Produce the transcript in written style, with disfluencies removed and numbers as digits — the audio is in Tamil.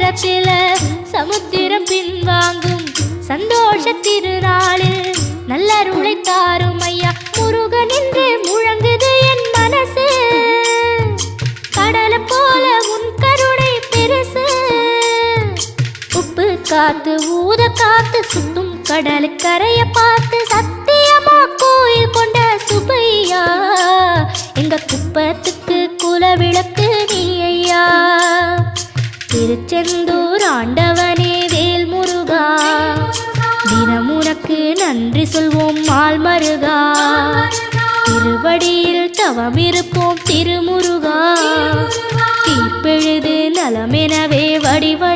நேரத்தில் சமுத்திரம் பின்வாங்கும் சந்தோஷ திருநாளில் நல்லருளை தாரும் ஐயா முருகன் என்று முழங்குது என் மனசு. கடலை போல உன் கருணை பெருசு. உப்பு காத்து ஊத காத்து சுத்தும் கடலுக்கரைய பார்த்து சத்தியமா கோயில் கொண்ட சுப்பையா எங்க குப்பத்துக்கு குலவிளக்கு நீ ஐயா. திருச்செந்தூர் ஆண்டவனே வேல் முருகா தினம் உனக்கு நன்றி சொல்வோம் மால் மருகா. திருவடியில் தவம் இருப்போம் திருமுருகா. தீர்ப்பெழுது நலமெனவே வடிவ